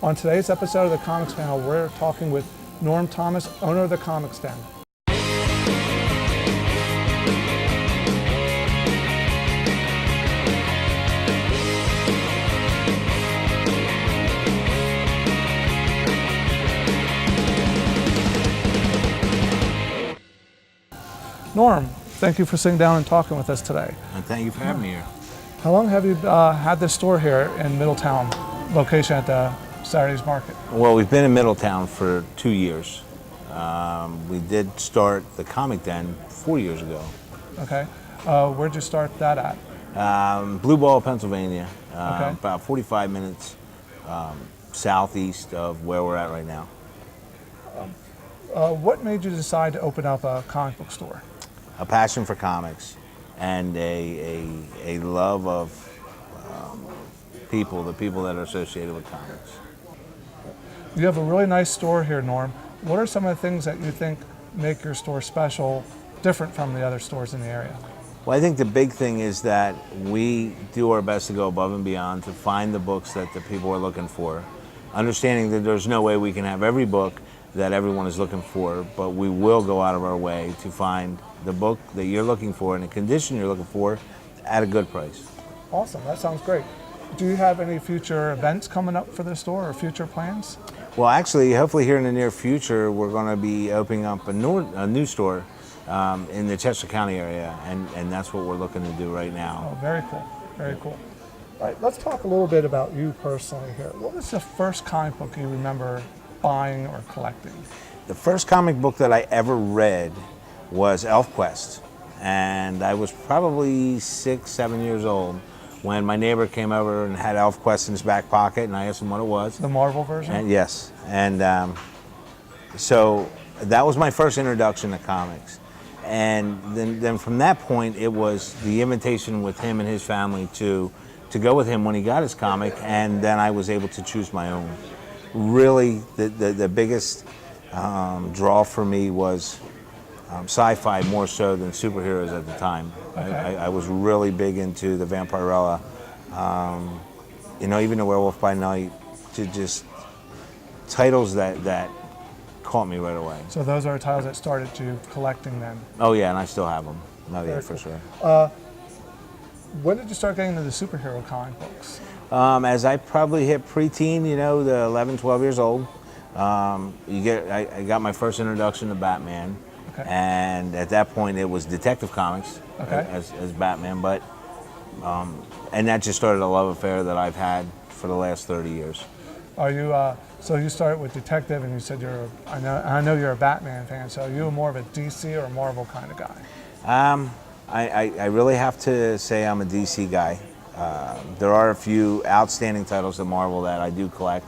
On today's episode of the Comics Panel, we're talking with Norm Thomas, owner of the Comics Den. Norm, thank you for sitting down and talking with us today. And thank you for having me here. How long have you had this store here in Middletown, location at the Saturday's Market? Well, we've been in Middletown for 2 years. We did start the Comic Den 4 years ago. Okay. Where'd you start that at? Blue Ball, Pennsylvania, Okay. about 45 minutes southeast of where we're at right now. What made you decide to open up a comic book store? A passion for comics and a love of the people that are associated with comics. You have a really nice store here, Norm. What are some of the things that you think make your store special, different from the other stores in the area? Well, I think the big thing is that we do our best to go above and beyond to find the books that the people are looking for, understanding that there's no way we can have every book that everyone is looking for, but we will go out of our way to find the book that you're looking for in the condition you're looking for at a good price. Awesome, that sounds great. Do you have any future events coming up for the store or future plans? Well, actually, hopefully here in the near future, we're going to be opening up a new store in the Chester County area, and that's what we're looking to do right now. Oh, very cool, very cool. All right, let's talk a little bit about you personally here. What was the first comic book you remember buying or collecting? The first comic book that I ever read was ElfQuest, and I was probably 6, 7 years old when my neighbor came over and had ElfQuest in his back pocket, and I asked him what it was. The Marvel version? And yes, and so that was my first introduction to comics. And then from that point, it was the invitation with him and his family to go with him when he got his comic, and then I was able to choose my own. Really, the biggest draw for me was sci-fi more so than superheroes at the time. Okay. I was really big into the Vampirella, even the Werewolf by Night, just titles that caught me right away. So those are titles that started you collecting then? Oh yeah, and I still have them. Oh yeah, for cool. sure. When did you start getting into the superhero comic books? As I probably hit preteen, the 11, 12 years old, I got my first introduction to Batman. Okay. And at that point, it was Detective Comics as Batman, but and that just started a love affair that I've had for the last 30 years. Are you so you started with Detective, and you said I know you're a Batman fan. So are you more of a DC or a Marvel kind of guy? I really have to say I'm a DC guy. There are a few outstanding titles of Marvel that I do collect,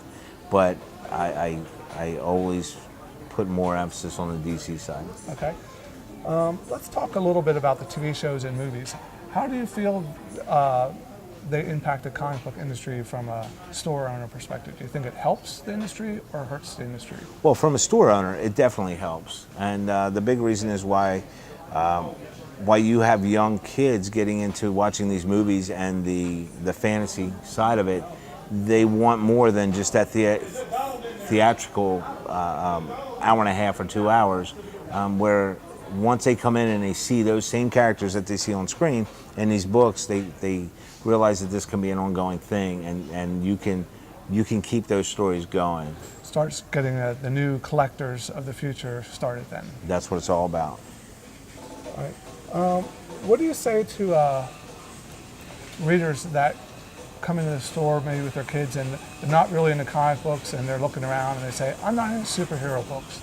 but I always put more emphasis on the DC side. Okay. Let's talk a little bit about the TV shows and movies. How do you feel they impact the comic book industry from a store owner perspective? Do you think it helps the industry or hurts the industry? Well, from a store owner, it definitely helps. And the big reason is why you have young kids getting into watching these movies and the fantasy side of it. They want more than just that theatrical hour and a half or 2 hours, where once they come in and they see those same characters that they see on screen in these books, they realize that this can be an ongoing thing, and you can keep those stories going. Starts getting the new collectors of the future started then. That's what it's all about. All right. What do you say to readers that come into the store maybe with their kids and they're not really into comic books and they're looking around and they say, "I'm not into superhero books"?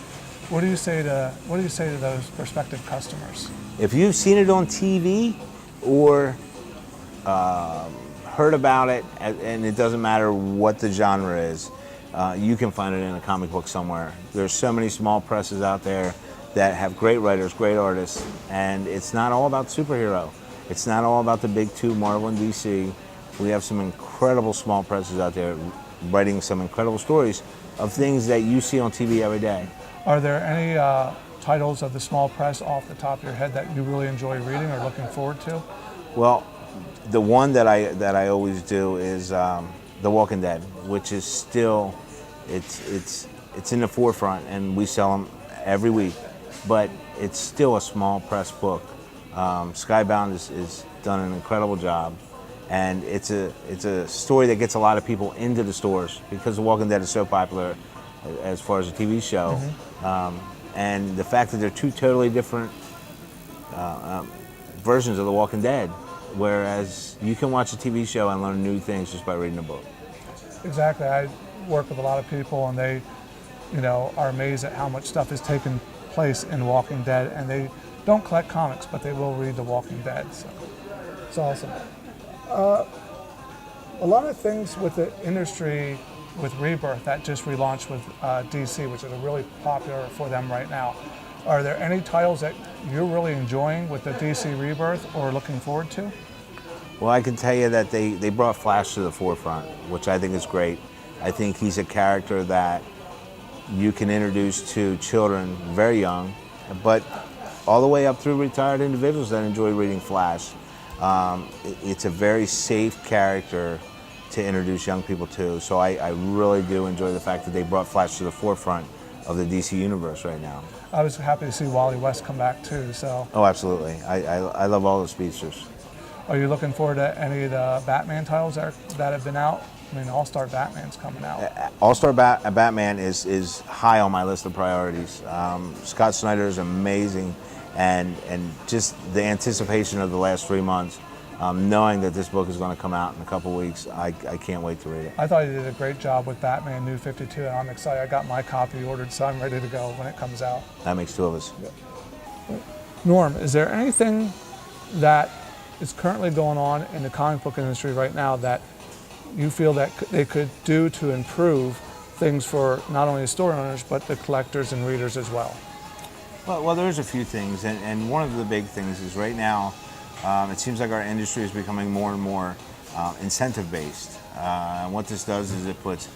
What do you say to those prospective customers? If you've seen it on TV or heard about it, and it doesn't matter what the genre is, you can find it in a comic book somewhere. There's so many small presses out there that have great writers, great artists, and it's not all about superhero. It's not all about the big two, Marvel and DC. We have some incredible small presses out there writing some incredible stories of things that you see on TV every day. Are there any titles of the small press off the top of your head that you really enjoy reading or looking forward to? Well, the one that I always do is The Walking Dead, which is still it's in the forefront, and we sell them every week. But it's still a small press book. Skybound is done an incredible job, and it's a story that gets a lot of people into the stores because The Walking Dead is so popular as far as a TV show. And the fact that they're two totally different versions of The Walking Dead, whereas you can watch a TV show and learn new things just by reading a book. Exactly. I work with a lot of people, and they, are amazed at how much stuff is taking place in Walking Dead, and they don't collect comics, but they will read The Walking Dead. So it's awesome. A lot of things with the industry, with Rebirth, that just relaunched with DC, which is really popular for them right now. Are there any titles that you're really enjoying with the DC Rebirth or looking forward to? Well, I can tell you that they brought Flash to the forefront, which I think is great. I think he's a character that you can introduce to children very young, but all the way up through retired individuals that enjoy reading Flash. It's a very safe character to introduce young people to, so I really do enjoy the fact that they brought Flash to the forefront of the DC universe right now. I was happy to see Wally West come back too. So. Oh, absolutely. I love all the speedsters. Are you looking forward to any of the Batman titles that have been out? I mean, All-Star Batman's coming out. All-Star Batman is high on my list of priorities. Scott Snyder is amazing, and just the anticipation of the last 3 months, knowing that this book is going to come out in a couple weeks, I can't wait to read it. I thought he did a great job with Batman New 52, and I'm excited. I got my copy ordered, so I'm ready to go when it comes out. That makes two of us. Yeah. Norm, is there anything that is currently going on in the comic book industry right now that you feel that they could do to improve things for not only the store owners, but the collectors and readers as well? Well, there's a few things, and one of the big things is right now, it seems like our industry is becoming more and more incentive-based. And what this does is it puts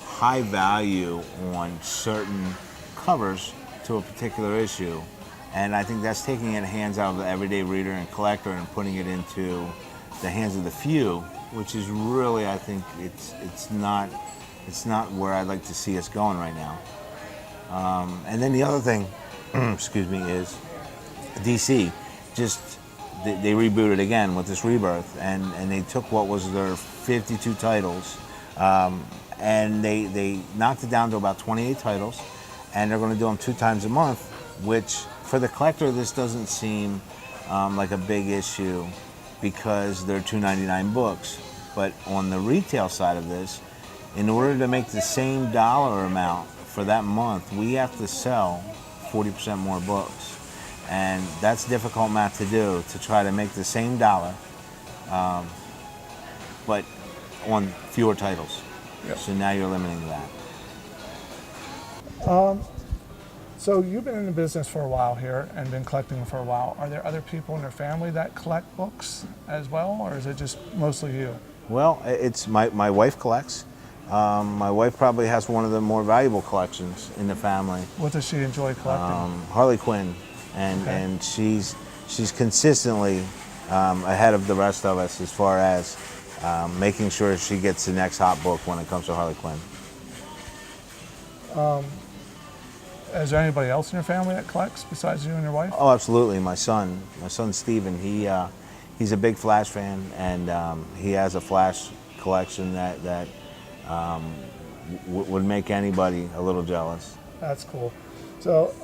high value on certain covers to a particular issue. And I think that's taking it hands out of the everyday reader and collector and putting it into the hands of the few, which is really, I think, it's not where I'd like to see us going right now. And then the other thing, excuse me, is DC they rebooted again with this Rebirth, and they took what was their 52 titles, and they knocked it down to about 28 titles, and they're going to do them 2 times a month, which for the collector this doesn't seem like a big issue because they're $2.99 books. But on the retail side of this, in order to make the same dollar amount for that month, we have to sell 40% more books. And that's difficult math to do, to try to make the same dollar, but on fewer titles. Yep. So now you're limiting that. So you've been in the business for a while here and been collecting for a while. Are there other people in your family that collect books as well, or is it just mostly you? Well, it's my wife collects. My wife probably has one of the more valuable collections in the family. What does she enjoy collecting? Harley Quinn, and she's consistently ahead of the rest of us as far as making sure she gets the next hot book when it comes to Harley Quinn. Is there anybody else in your family that collects besides you and your wife? Oh, absolutely. My son Steven, he's a big Flash fan, and he has a Flash collection that would make anybody a little jealous. That's cool. So,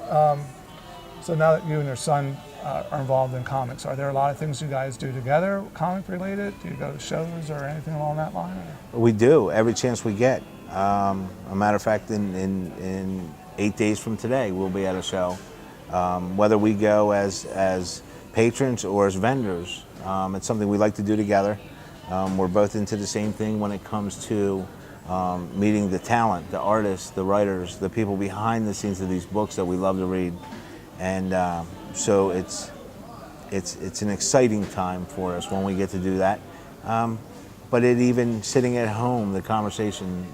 so now that you and your son are involved in comics, are there a lot of things you guys do together, comic related? Do you go to shows or anything along that line? Or? We do, every chance we get. A matter of fact, in 8 days from today, we'll be at a show. Whether we go as patrons or as vendors, it's something we like to do together. We're both into the same thing when it comes to meeting the talent, the artists, the writers, the people behind the scenes of these books that we love to read. And so it's an exciting time for us when we get to do that. But even sitting at home, the conversation,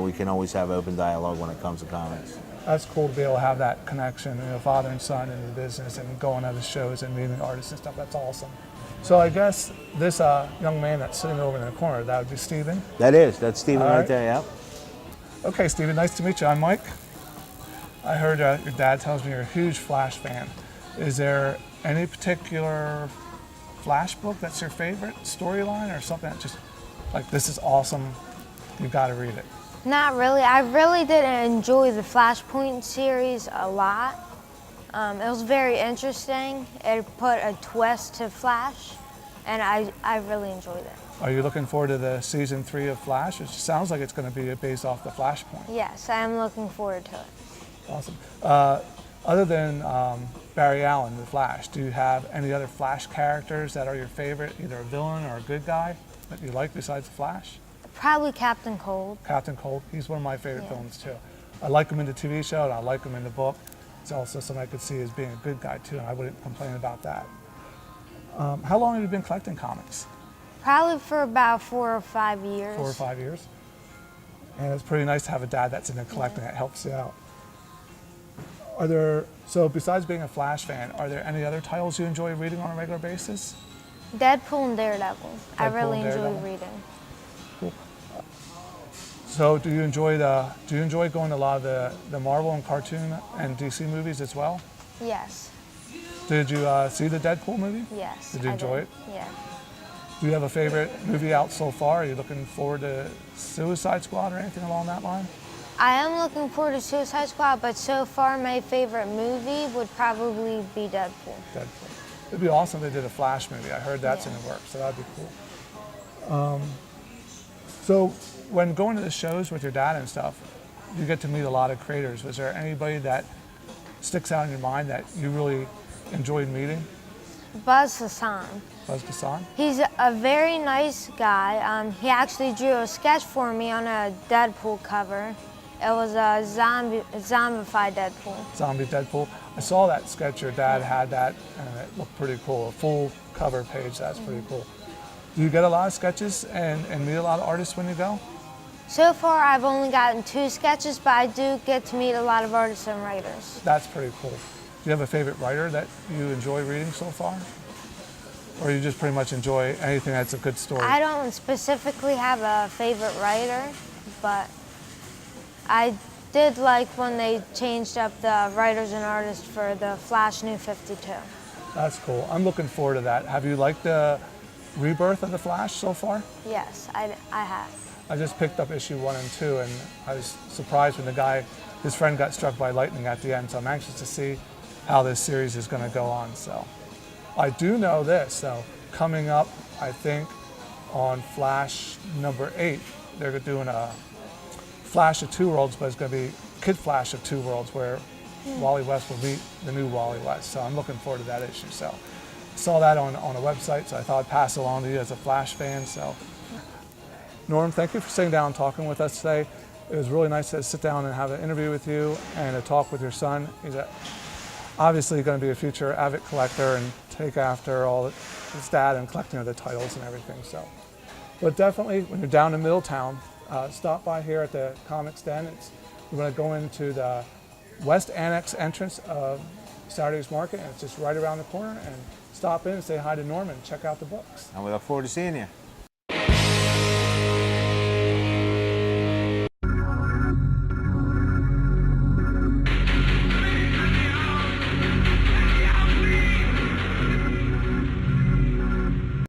we can always have open dialogue when it comes to comics. That's cool to be able to have that connection, father and son in the business and going to the shows and meeting artists and stuff. That's awesome. So I guess this young man that's sitting over in the corner, that would be Steven? That's Steven right there, yeah. Okay, Stephen, nice to meet you. I'm Mike. I heard your dad tells me you're a huge Flash fan. Is there any particular Flash book that's your favorite storyline or something that just, like, this is awesome, you've got to read it? Not really. I really did enjoy the Flashpoint series a lot. It was very interesting. It put a twist to Flash, and I really enjoyed it. Are you looking forward to the season 3 of Flash? It sounds like it's going to be based off the Flashpoint. Yes, I am looking forward to it. Awesome. Other than Barry Allen, the Flash, do you have any other Flash characters that are your favorite, either a villain or a good guy that you like besides the Flash? Probably Captain Cold. Captain Cold, he's one of my favorite Yeah. villains too. I like him in the TV show and I like him in the book. It's also something I could see as being a good guy too, and I wouldn't complain about that. How long have you been collecting comics? Probably for about 4 or 5 years. 4 or 5 years? And it's pretty nice to have a dad that's into collecting. That helps you out. So besides being a Flash fan, are there any other titles you enjoy reading on a regular basis? Deadpool and Daredevil. I Deadpool really and enjoy Daredevil. reading. Cool. So do you enjoy going to a lot of the Marvel and cartoon and DC movies as well? Yes. Did you see the Deadpool movie? Yes. Did you enjoy it? Yeah. Do you have a favorite movie out so far? Are you looking forward to Suicide Squad or anything along that line? I am looking forward to Suicide Squad, but so far my favorite movie would probably be Deadpool. Deadpool. It'd be awesome if they did a Flash movie. I heard that's Yeah. in the works, so that'd be cool. So when going to the shows with your dad and stuff, you get to meet a lot of creators. Was there anybody that sticks out in your mind that you really enjoyed meeting? Buzz Hassan. Buzz Hassan? He's a very nice guy. He actually drew a sketch for me on a Deadpool cover. It was a zombified Deadpool. Zombie Deadpool. I saw that sketch. Your dad had that, and it looked pretty cool. A full cover page. That's pretty cool. Do you get a lot of sketches and meet a lot of artists when you go? So far, I've only gotten 2 sketches, but I do get to meet a lot of artists and writers. That's pretty cool. Do you have a favorite writer that you enjoy reading so far? Or you just pretty much enjoy anything that's a good story? I don't specifically have a favorite writer, but I did like when they changed up the writers and artists for the Flash New 52. That's cool. I'm looking forward to that. Have you liked the rebirth of the Flash so far? Yes, I have. I just picked up issue 1 and 2, and I was surprised when his friend got struck by lightning at the end, so I'm anxious to see how this series is going to go on. So I do know this, though. Coming up, I think, on Flash number 8, they're doing a Flash of Two Worlds, but it's going to be Kid Flash of Two Worlds, where Wally West will meet the new Wally West. So I'm looking forward to that issue. So I saw that on a website, so I thought I'd pass it along to you as a Flash fan. So Norm, thank you for sitting down and talking with us today. It was really nice to sit down and have an interview with you and a talk with your son. He's obviously going to be a future avid collector and take after all his dad and collecting of the titles and everything. So, but definitely when you're down in Middletown, stop by here at the Comics Den. You're going to go into the West Annex entrance of Saturday's Market, and it's just right around the corner. And stop in and say hi to Norm and check out the books. And we look forward to seeing you.